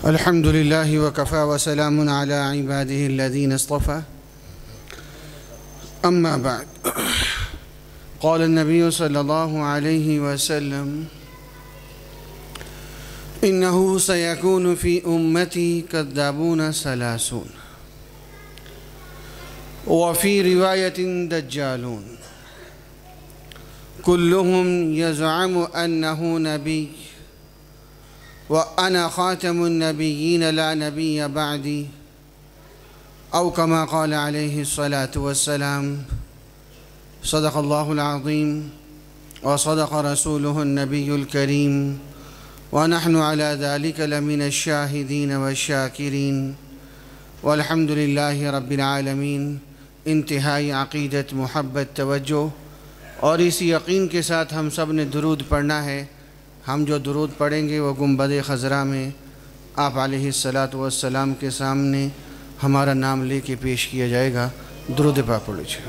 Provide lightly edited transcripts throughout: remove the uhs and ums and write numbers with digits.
الحمد لله وكفى وسلام على عباده الذين اصطفى أما بعد. قال النبي صلى الله عليه وسلم: إنه سيكون في أمتي كذابون ثلاثون، وفي رواية دجالون، كلهم يزعم أنه نبي، وأنا خاتم النبيين لا نبي بعدي، أو كما قال عليه الصلاة والسلام. صدق الله العظيم وصدق رسوله النبي الكريم، ونحن على ذلك لمن الشاهدين والشاكرين، والحمد لله رب العالمین. انتہائی عقیدت، محبت، توجہ اور اسی یقین کے ساتھ ہم سب نے درود پڑھنا ہے. ہم جو درود پڑھیں گے وہ گنبد خضرا میں آپ علیہ السلام کے سامنے ہمارا نام لے کے پیش کیا جائے گا. درود پاک پڑھ لیجیے.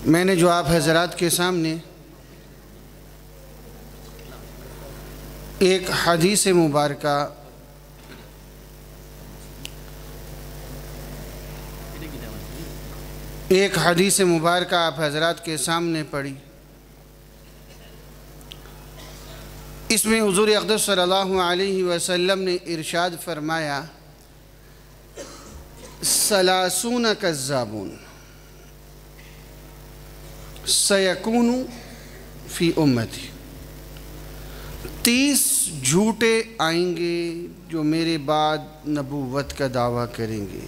میں نے جو آپ حضرات کے سامنے ایک حدیث مبارکہ آپ حضرات کے سامنے پڑھی، اس میں حضور اقدس صلی اللہ علیہ وسلم نے ارشاد فرمایا: ثلاثون کذابون سیکون فی امتی، 30 جھوٹے آئیں گے جو میرے بعد نبوت کا دعویٰ کریں گے.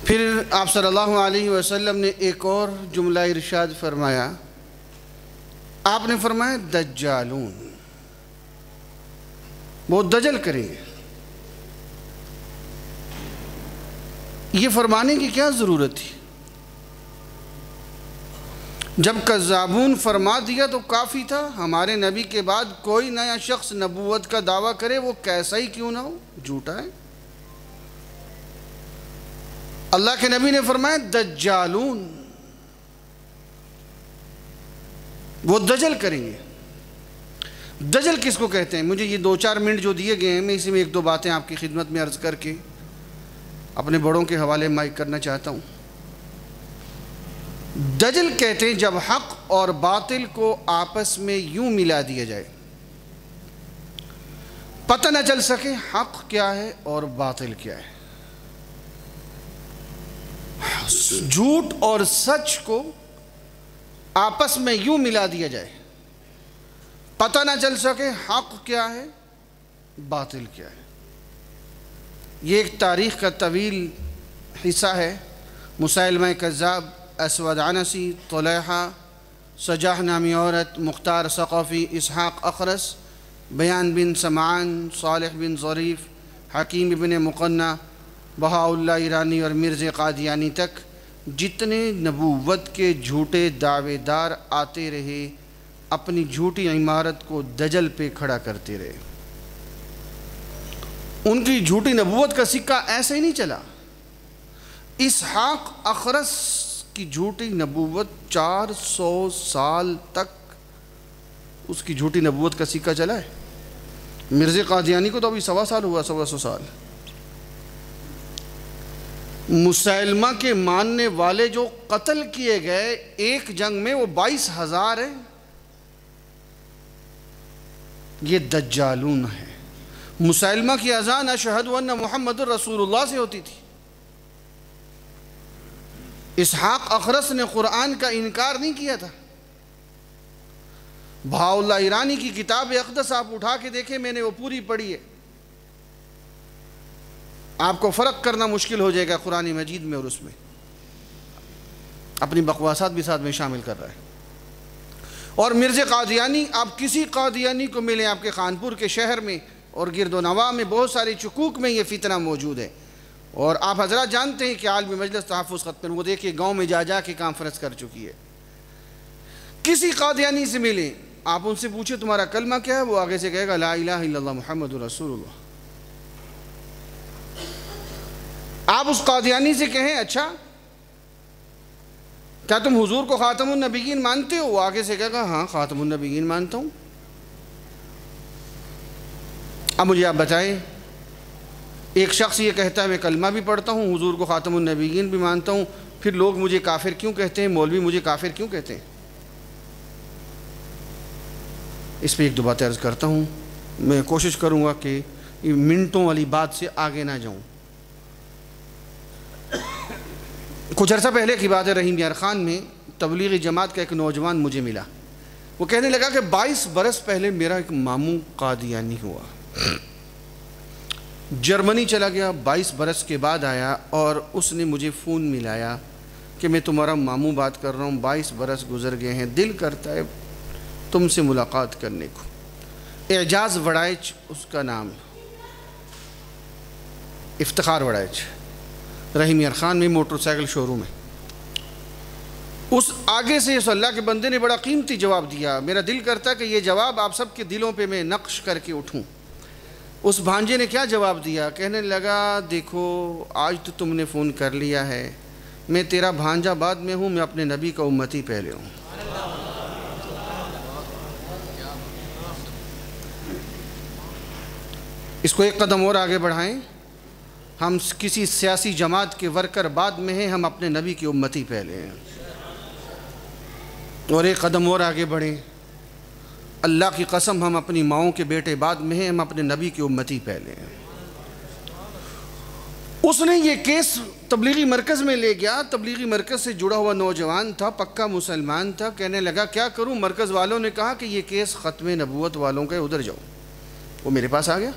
پھر آپ صلی اللہ علیہ وسلم نے ایک اور جملہ ارشاد فرمایا. آپ نے فرمایا دجالون، وہ دجل کریں گے. یہ فرمانے کی کیا ضرورت تھی؟ جب کذابون فرما دیا تو کافی تھا. ہمارے نبی کے بعد کوئی نیا شخص نبوت کا دعویٰ کرے، وہ کیسا ہی کیوں نہ ہو، جھوٹا ہے. اللہ کے نبی نے فرمایا دجالون، وہ دجل کریں گے. دجل کس کو کہتے ہیں؟ مجھے یہ 2-4 منٹ جو دیے گئے ہیں، میں اسی میں 1-2 باتیں آپ کی خدمت میں عرض کر کے اپنے بڑوں کے حوالے مائک کرنا چاہتا ہوں. دجل کہتے ہیں جب حق اور باطل کو آپس میں یوں ملا دیا جائے، پتہ نہ چل سکے حق کیا ہے اور باطل کیا ہے. جھوٹ اور سچ کو آپس میں یوں ملا دیا جائے، پتہ نہ چل سکے حق کیا ہے باطل کیا ہے. یہ ایک تاریخ کا طویل حصہ ہے. مسیلمہ کذاب، اسود عنسی، طلیحہ، سجاح نامی عورت، مختار ثقفی، اسحاق اخرس، بیان بن سمعان، صالح بن ظریف، حکیم بن مقنع، بہاء اللہ ایرانی اور مرزا قادیانی تک جتنے نبوت کے جھوٹے دعوے دار آتے رہے، اپنی جھوٹی عمارت کو دجل پہ کھڑا کرتے رہے. ان کی جھوٹی نبوت کا سکہ ایسے ہی نہیں چلا. اسحاق اخرس کی جھوٹی نبوت 400 سال تک اس کی جھوٹی نبوت کا سکہ چلا ہے. مرزا قادیانی کو تو ابھی 1.25 سال ہوا، 1.25 سال. مسیلمہ کے ماننے والے جو قتل کیے گئے ایک جنگ میں، وہ 22,000 ہیں. یہ دجالون ہے. مسیلمہ کی اذان اشہد ان محمد رسول اللہ سے ہوتی تھی. اسحاق اخرس نے قرآن کا انکار نہیں کیا تھا. بہاء اللہ ایرانی کی کتاب اقدس آپ اٹھا کے دیکھیں، میں نے وہ پوری پڑھی ہے. آپ کو فرق کرنا مشکل ہو جائے گا قرآن مجید میں اور اس میں. اپنی بکواسات بھی ساتھ میں شامل کر رہا ہے. اور مرزا قادیانی، آپ کسی قادیانی کو ملیں آپ کے خانپور کے شہر میں اور گرد و نواح میں، بہت سارے چکوک میں یہ فتنہ موجود ہے. اور آپ حضرات جانتے ہیں کہ عالم مجلس تحفظ ختم، وہ دیکھیں گاؤں میں جا کے کانفرنس کر چکی ہے۔ کسی قادیانی سے ملیں، آپ ان سے پوچھیں تمہارا کلمہ کیا ہے، وہ آگے سے کہے گا لا الہ الا اللہ محمد رسول اللہ۔ آپ اس قادیانی سے کہیں اچھا کیا تم حضور کو خاتم النبیین مانتے ہو، وہ آگے سے کہے گا ہاں خاتم النبیین مانتا ہوں۔ اب مجھے آپ بتائیں، ایک شخص یہ کہتا ہے میں کلمہ بھی پڑھتا ہوں، حضور کو خاتم النبیین بھی مانتا ہوں، پھر لوگ مجھے کافر کیوں کہتے ہیں، مولوی مجھے کافر کیوں کہتے ہیں؟ اس پہ ایک دو باتیں عرض کرتا ہوں، میں کوشش کروں گا کہ منٹوں والی بات سے آگے نہ جاؤں۔ کچھ عرصہ پہلے کی بات ہے، رحیم یار خان میں تبلیغی جماعت کا ایک نوجوان مجھے ملا، وہ کہنے لگا کہ 22 برس پہلے میرا ایک ماموں قادیانی ہوا، جرمنی چلا گیا، 22 برس کے بعد آیا اور اس نے مجھے فون ملایا کہ میں تمہارا ماموں بات کر رہا ہوں، 22 برس گزر گئے ہیں، دل کرتا ہے تم سے ملاقات کرنے کو۔ اعجاز وڑائچ اس کا نام، افتخار وڑائچ، رحیم یار خان میں موٹر سائیکل شو روم ہے۔ اس آگے سے اس اللہ کے بندے نے بڑا قیمتی جواب دیا، میرا دل کرتا ہے کہ یہ جواب آپ سب کے دلوں پہ میں نقش کر کے اٹھوں۔ اس بھانجے نے کیا جواب دیا، کہنے لگا دیکھو آج تو تم نے فون کر لیا ہے، میں تیرا بھانجا بعد میں ہوں، میں اپنے نبی کا امتی پہلے ہوں۔ اس کو ایک قدم اور آگے بڑھائیں، ہم کسی سیاسی جماعت کے ورکر بعد میں ہیں، ہم اپنے نبی کی امتی پہلے ہیں۔ اور ایک قدم اور آگے بڑھیں، اللہ کی قسم ہم اپنی ماؤں کے بیٹے بعد میں ہیں، ہم اپنے نبی کی امتی پہلے ہیں۔ اس نے یہ کیس تبلیغی مرکز میں لے گیا، تبلیغی مرکز سے جڑا ہوا نوجوان تھا، پکا مسلمان تھا، کہنے لگا کیا کروں، مرکز والوں نے کہا کہ یہ کیس ختم نبوت والوں کا، ادھر جاؤ۔ وہ میرے پاس آ گیا،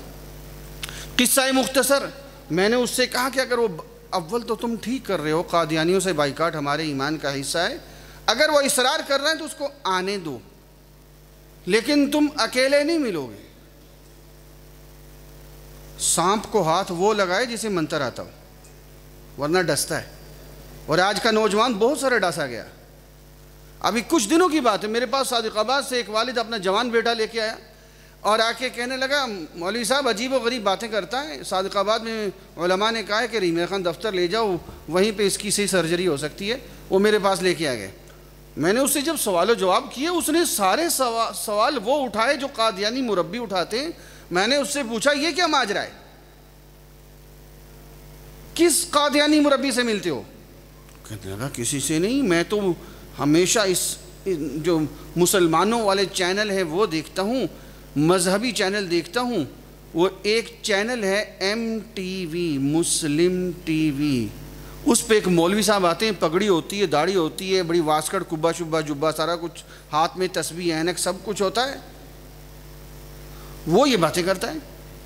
قصہ مختصر، میں نے اس سے کہا کہ اگر وہ اول تو تم ٹھیک کر رہے ہو، قادیانیوں سے بائیکاٹ ہمارے ایمان کا حصہ ہے، اگر وہ اصرار کر رہے ہیں تو اس کو آنے دو، لیکن تم اکیلے نہیں ملو گے۔ سانپ کو ہاتھ وہ لگائے جسے منتر آتا ہو، ورنہ ڈستا ہے۔ اور آج کا نوجوان بہت سارا ڈسا گیا۔ ابھی کچھ دنوں کی بات ہے، میرے پاس صادق آباد سے ایک والد اپنا جوان بیٹا لے کے آیا اور آ کے کہنے لگا مولوی صاحب عجیب و غریب باتیں کرتا ہے، صادق آباد میں علماء نے کہا ہے کہ رحیم یار خان دفتر لے جاؤ، وہیں پہ اس کی صحیح سرجری ہو سکتی ہے۔ وہ میرے پاس لے کے آ گئے، میں نے اس سے جب سوال و جواب کیے، اس نے سارے سوال وہ اٹھائے جو قادیانی مربی اٹھاتے ہیں۔ میں نے اس سے پوچھا یہ کیا ماجرا ہے، کس قادیانی مربی سے ملتے ہو؟ کہنے لگا کسی سے نہیں، میں تو ہمیشہ اس جو مسلمانوں والے چینل ہے وہ دیکھتا ہوں، مذہبی چینل دیکھتا ہوں۔ وہ ایک چینل ہے MTV، مسلم ٹی وی، اس پہ ایک مولوی صاحب آتے ہیں، پگڑی ہوتی ہے، داڑھی ہوتی ہے، بڑی واسکٹ، کبا شبہ جبہ، سارا کچھ، ہاتھ میں تسبیح عینک سب کچھ ہوتا ہے، وہ یہ باتیں کرتا ہے۔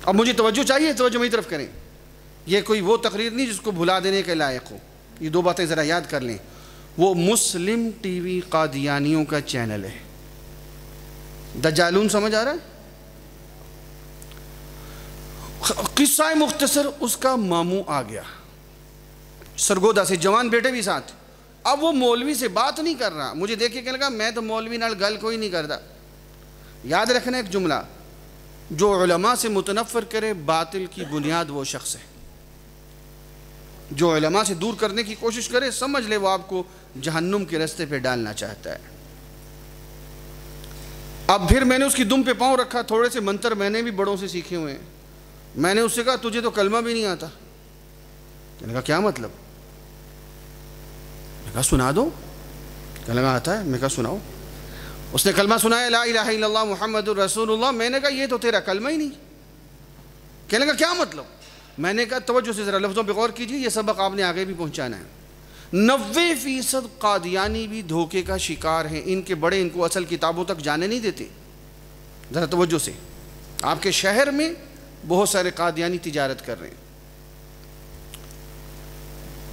اب مجھے توجہ چاہیے، توجہ میری طرف کریں، یہ کوئی وہ تقریر نہیں جس کو بھلا دینے کے لائق ہو، یہ دو باتیں ذرا یاد کر لیں۔ وہ مسلم ٹی وی قادیانیوں کا چینل ہے۔ دجالون سمجھ آ رہا ہے؟ قصہ مختصر، اس کا ماموں آ گیا سرگودا سے، جوان بیٹے بھی ساتھ۔ اب وہ مولوی سے بات نہیں کر رہا، مجھے دیکھ کے کہنے لگا میں تو مولوی نال گل کوئی نہیں کرتا۔ یاد رکھنا ایک جملہ، جو علماء سے متنفر کرے باطل کی بنیاد وہ شخص ہے، جو علماء سے دور کرنے کی کوشش کرے سمجھ لے وہ آپ کو جہنم کے رستے پہ ڈالنا چاہتا ہے۔ اب پھر میں نے اس کی دم پہ پاؤں رکھا، تھوڑے سے منتر میں نے بھی بڑوں سے سیکھے ہوئے ہیں۔ میں نے اس سے کہا تجھے تو کلمہ بھی نہیں آتا۔ کہنے لگا کیا مطلب؟ میں کہا سنا دو۔ کہنے لگا آتا ہے؟ میں کہا سناؤ۔ اس نے کلمہ سنایا، لا الہ الا اللہ محمد الرسول اللہ۔ میں نے کہا یہ تو تیرا کلمہ ہی نہیں۔ کہنے لگا کیا مطلب؟ میں نے کہا توجہ سے ذرا لفظوں پہ غور کیجیے، یہ سبق آپ نے آگے بھی پہنچانا ہے۔ 90% قادیانی بھی دھوکے کا شکار ہیں، ان کے بڑے ان کو اصل کتابوں تک جانے نہیں دیتے۔ ذرا توجہ سے، آپ کے شہر میں بہت سارے قادیانی تجارت کر رہے ہیں۔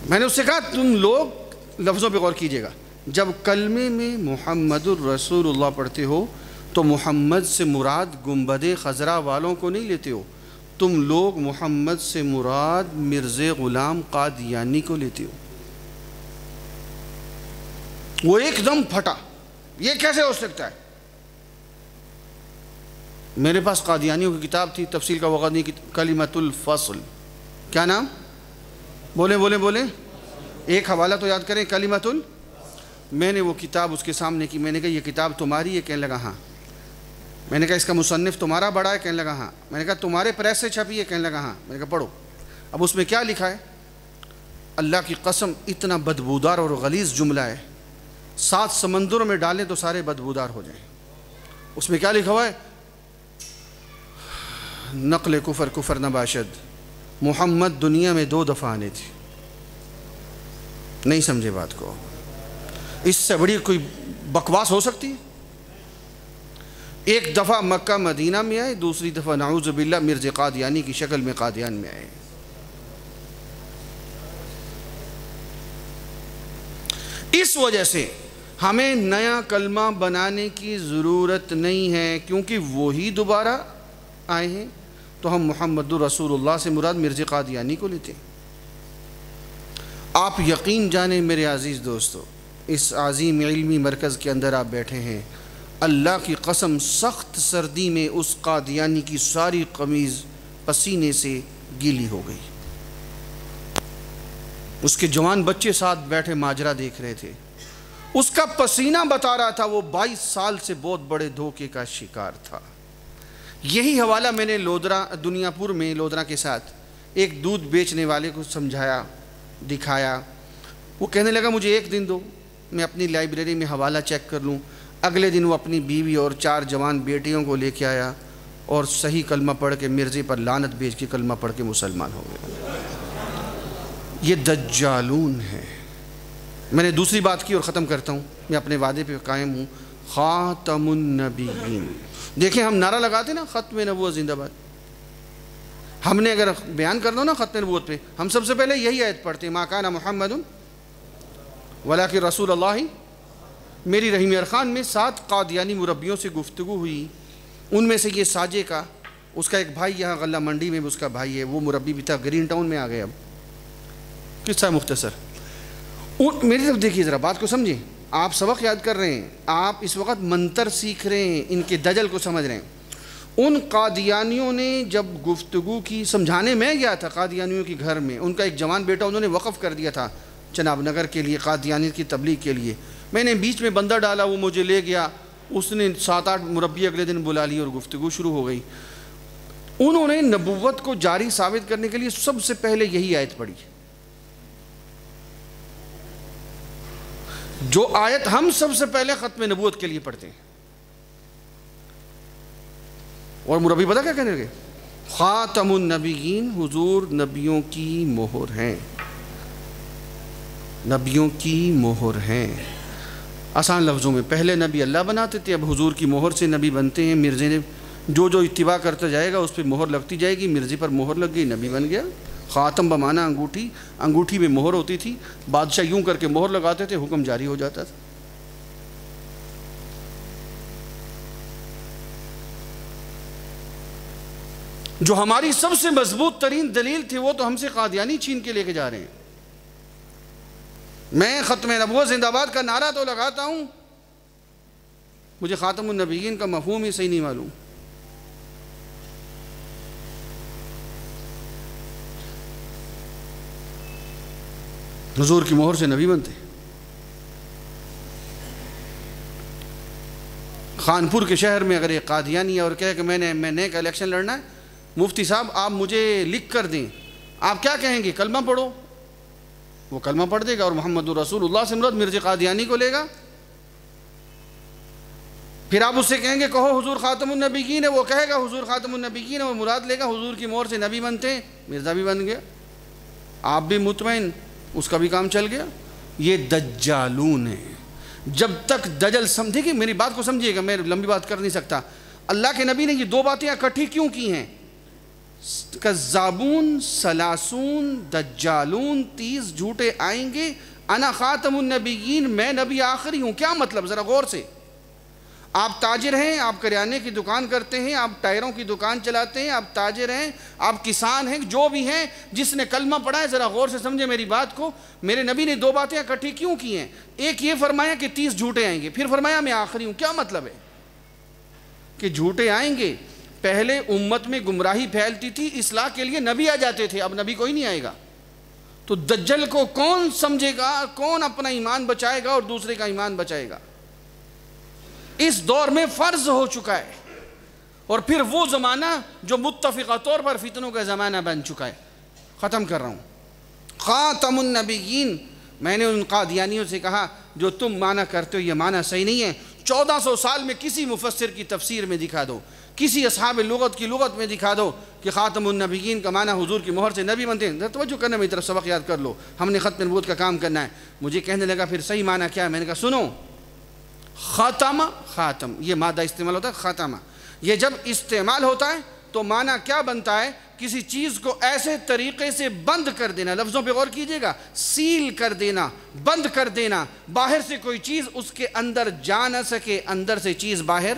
میں نے اس سے کہا تم لوگ لفظوں پہ غور کیجئے گا، جب کلمے میں محمد الرسول اللہ پڑھتے ہو تو محمد سے مراد گنبد خضرا والوں کو نہیں لیتے ہو، تم لوگ محمد سے مراد مرزا غلام قادیانی کو لیتے ہو۔ وہ ایک دم پھٹا، یہ کیسے ہو سکتا ہے؟ میرے پاس قادیانیوں کی کتاب تھی، تفصیل کا وقت نہیں، کلمۃ الفصل، کیا نام؟ بولیں بولیں بولیں، ایک حوالہ تو یاد کریں، کلمۃ میں نے وہ کتاب اس کے سامنے کی، میں نے کہا یہ کتاب تمہاری ہے؟ کہنے لگا ہاں۔ میں نے کہا اس کا مصنف تمہارا بڑا ہے؟ کہنے لگا ہاں۔ میں نے کہا تمہارے پریس سے چھپی ہے؟ کہنے لگا ہاں۔ میں نے کہا پڑھو۔ اب اس میں کیا لکھا ہے؟ اللہ کی قسم اتنا بدبودار اور غلیظ جملہ ہے، 7 سمندروں میں ڈالیں تو سارے بدبودار ہو جائیں۔ اس میں کیا لکھا ہوا ہے؟ نقل کفر کفر نباشد، محمد دنیا میں 2 دفعہ آنے تھے۔ نہیں سمجھے بات کو؟ اس سے بڑی کوئی بکواس ہو سکتی ہے؟ ایک دفعہ مکہ مدینہ میں آئے، دوسری دفعہ نعوذ باللہ مرزا قادیانی کی شکل میں قادیان میں آئے۔ اس وجہ سے ہمیں نیا کلمہ بنانے کی ضرورت نہیں ہے، کیونکہ وہی دوبارہ آئے ہیں، تو ہم محمد رسول اللہ سے مراد مرزا قادیانی کو لیتے ہیں۔ آپ یقین جانیں میرے عزیز دوستو، اس عظیم علمی مرکز کے اندر آپ بیٹھے ہیں، اللہ کی قسم سخت سردی میں اس قادیانی کی ساری قمیض پسینے سے گیلی ہو گئی۔ اس کے جوان بچے ساتھ بیٹھے ماجرا دیکھ رہے تھے، اس کا پسینہ بتا رہا تھا وہ 22 سال سے بہت بڑے دھوکے کا شکار تھا۔ یہی حوالہ میں نے دنیا پور میں لودرا کے ساتھ ایک دودھ بیچنے والے کو سمجھایا، دکھایا۔ وہ کہنے لگا مجھے 1 دن دو، میں اپنی لائبریری میں حوالہ چیک کر لوں۔ اگلے دن وہ اپنی بیوی اور 4 جوان بیٹیوں کو لے کے آیا اور صحیح کلمہ پڑھ کے مرزے پر لعنت بھیج کے کلمہ پڑھ کے مسلمان ہو گئے۔ یہ دجالون ہے۔ میں نے دوسری بات کی اور ختم کرتا ہوں، میں اپنے وعدے پہ قائم ہوں، خاتم النبیین۔ دیکھیں ہم نعرہ لگاتے نا ختم نبوت زندہ باد، ہم نے اگر بیان کرنا نا ختم نبوت پہ، ہم سب سے پہلے یہی آیت پڑھتے ہیں، ما کان محمد ولکن رسول اللہ۔ میری رحیم ارخان میں 7 قادیانی مربیوں سے گفتگو ہوئی، ان میں سے یہ ساجے کا، اس کا ایک بھائی یہاں غلہ منڈی میں اس کا بھائی ہے، وہ مربی بھی تھا، گرین ٹاؤن میں آ گئے۔ اب قصہ مختصر، میری طرف دیکھیے ذرا، بات کو سمجھیں۔ آپ سبق یاد کر رہے ہیں، آپ اس وقت منتر سیکھ رہے ہیں، ان کے دجل کو سمجھ رہے ہیں۔ ان قادیانیوں نے جب گفتگو کی، سمجھانے میں گیا تھا قادیانیوں کے گھر میں، ان کا ایک جوان بیٹا انہوں نے وقف کر دیا تھا چناب نگر کے لیے، قادیانی کی تبلیغ کے لیے۔ میں نے بیچ میں بندہ ڈالا، وہ مجھے لے گیا، اس نے 7-8 مربی اگلے دن بلا لی اور گفتگو شروع ہو گئی۔ انہوں نے نبوت کو جاری ثابت کرنے کے لیے سب سے پہلے یہی آیت پڑھی، جو آیت ہم سب سے پہلے ختم نبوت کے لیے پڑھتے ہیں۔ اور مربی پتہ کیا کہنے لگے؟ خاتم النبیین، حضور نبیوں کی مہر ہیں، نبیوں کی مہر ہیں۔ آسان لفظوں میں، پہلے نبی اللہ بناتے تھے، اب حضور کی مہر سے نبی بنتے ہیں۔ مرزے نے جو اتباع کرتا جائے گا اس پہ مہر لگتی جائے گی، مرزے پر مہر لگ گئی، نبی بن گیا۔ خاتم بمانا انگوٹھی، انگوٹھی میں مہر ہوتی تھی، بادشاہ یوں کر کے مہر لگاتے تھے، حکم جاری ہو جاتا تھا۔ جو ہماری سب سے مضبوط ترین دلیل تھی وہ تو ہم سے قادیانی چھین کے لے کے جا رہے ہیں۔ میں ختم نبوت زندہ باد کا نعرہ تو لگاتا ہوں، مجھے خاتم النبیین کا مفہوم ہی صحیح نہیں معلوم۔ حضور کی مہر سے نبی بنتے۔ خانپور کے شہر میں اگر ایک قادیانی ہے اور کہے کہ میں نے کا الیکشن لڑنا ہے، مفتی صاحب آپ مجھے لکھ کر دیں، آپ کیا کہیں گے؟ کلمہ پڑھو۔ وہ کلمہ پڑھ دے گا اور محمد رسول اللہ سے مراد مرزا قادیانی کو لے گا۔ پھر آپ اس سے کہیں گے کہو حضور خاتم النبیین ہے، وہ کہے گا حضور خاتم النبیین ہے، وہ مراد لے گا حضور کی مہر سے نبی بنتے ہیں، مرزا بھی بن گیا، آپ بھی مطمئن، اس کا بھی کام چل گیا۔ یہ دجالون ہے۔ جب تک دجل سمجھے گی، میری بات کو سمجھیے گا، میں لمبی بات کر نہیں سکتا۔ اللہ کے نبی نے یہ 2 باتیں اکٹھی کیوں کی ہیں؟ کذابون، سلاسون، دجالون، 30 جھوٹے آئیں گے، انا خاتم النبیین، میں نبی آخری ہوں۔ کیا مطلب؟ ذرا غور سے، آپ تاجر ہیں، آپ کریانے کی دکان کرتے ہیں، آپ ٹائروں کی دکان چلاتے ہیں، آپ تاجر ہیں، آپ کسان ہیں، جو بھی ہیں، جس نے کلمہ پڑھا ہے ذرا غور سے سمجھے میری بات کو. میرے نبی نے دو باتیں اکٹھی کیوں کی ہیں؟ ایک یہ فرمایا کہ 30 جھوٹے آئیں گے، پھر فرمایا میں آخری ہوں. کیا مطلب ہے کہ جھوٹے آئیں گے؟ پہلے امت میں گمراہی پھیلتی تھی، اصلاح کے لیے نبی آ جاتے تھے، اب نبی کوئی نہیں آئے گا. تو دجل کو کون سمجھے گا؟ کون اپنا ایمان بچائے گا اور دوسرے کا ایمان بچائے گا؟ اس دور میں فرض ہو چکا ہے. اور پھر وہ زمانہ جو متفقہ طور پر فتنوں کا زمانہ بن چکا ہے. ختم کر رہا ہوں. خاتم النبیین، میں نے ان قادیانیوں سے کہا جو تم معنی کرتے ہو یہ معنی صحیح نہیں ہے. 1400 سال میں کسی مفسر کی تفسیر میں دکھا دو، کسی اصحاب لغت کی لغت میں دکھا دو کہ خاتم النبیین کا معنی حضور کی مہر سے نبی بنتے ہیں. توجہ کرنا، میری طرف سبق یاد کر لو، ہم نے ختم نبوت کا کام کرنا ہے. مجھے کہنے لگا پھر صحیح معنی کیا ہے؟ میں نے کہا سنو، خاتم، خاتم یہ مادہ استعمال ہوتا ہے، خاتمہ یہ جب استعمال ہوتا ہے تو معنی کیا بنتا ہے؟ کسی چیز کو ایسے طریقے سے بند کر دینا. لفظوں پہ غور کیجئے گا، سیل کر دینا، بند کر دینا، باہر سے کوئی چیز اس کے اندر جا نہ سکے، اندر سے چیز باہر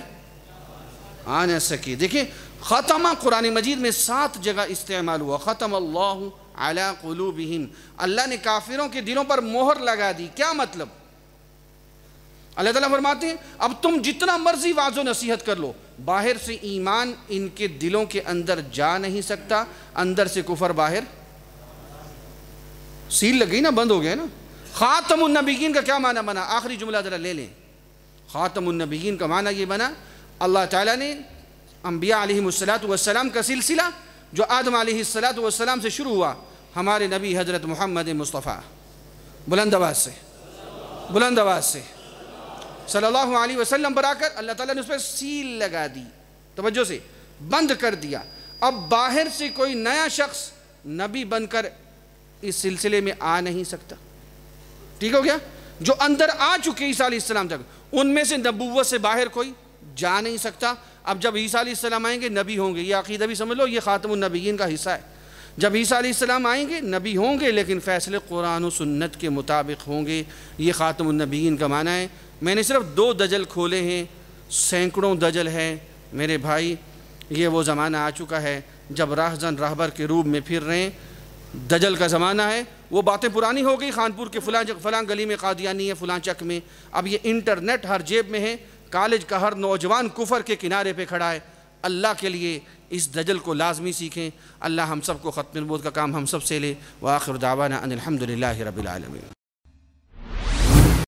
آ نہ سکے. دیکھیں ختمہ قرآن مجید میں 7 جگہ استعمال ہوا. ختم اللہ علی قلوبہم، اللہ نے کافروں کے دلوں پر مہر لگا دی. کیا مطلب؟ اللہ تعالیٰ فرماتے ہیں اب تم جتنا مرضی واعظ و نصیحت کر لو، باہر سے ایمان ان کے دلوں کے اندر جا نہیں سکتا، اندر سے کفر باہر. سیل لگ گئی نا، بند ہو گیا نا. خاتم النبیین کا کیا معنی بنا؟ آخری جملہ ذرا لے لیں. خاتم النبیین کا معنی یہ بنا، اللہ تعالیٰ نے انبیاء علیہم السلام کا سلسلہ جو آدم علیہ السلام سے شروع ہوا، ہمارے نبی حضرت محمد مصطفیٰ، بلند آواز سے، بلند آواز سے، صلی اللہ علیہ وسلم پر آ کر اللہ تعالیٰ نے اس پر سیل لگا دی. توجہ سے، بند کر دیا. اب باہر سے کوئی نیا شخص نبی بن کر اس سلسلے میں آ نہیں سکتا. ٹھیک ہو گیا؟ جو اندر آ چکے عیسیٰ علیہ السلام تک، ان میں سے نبوت سے باہر کوئی جا نہیں سکتا. اب جب عیسیٰ علیہ السلام آئیں گے نبی ہوں گے، یہ عقیدہ بھی سمجھ لو، یہ خاتم النبیین کا حصہ ہے. جب عیسیٰ علیہ السلام آئیں گے نبی ہوں گے لیکن فیصلے قرآن و سنت کے مطابق ہوں گے. یہ خاتم النبیین کا معنی ہے. میں نے صرف 2 دجل کھولے ہیں، سینکڑوں دجل ہیں میرے بھائی. یہ وہ زمانہ آ چکا ہے جب راہزن راہبر کے روپ میں پھر رہے ہیں. دجل کا زمانہ ہے. وہ باتیں پرانی ہو گئی، خانپور کے فلاں گلی میں قادیانی ہے، فلاں چک میں. اب یہ انٹرنیٹ ہر جیب میں ہے، کالج کا ہر نوجوان کفر کے کنارے پہ کھڑا ہے. اللہ کے لیے اس دجل کو لازمی سیکھیں. اللہ ہم سب کو ختم نبوت کا کام ہم سب سے لے. وآخر دعوانا ان الحمدللہ رب العالمین.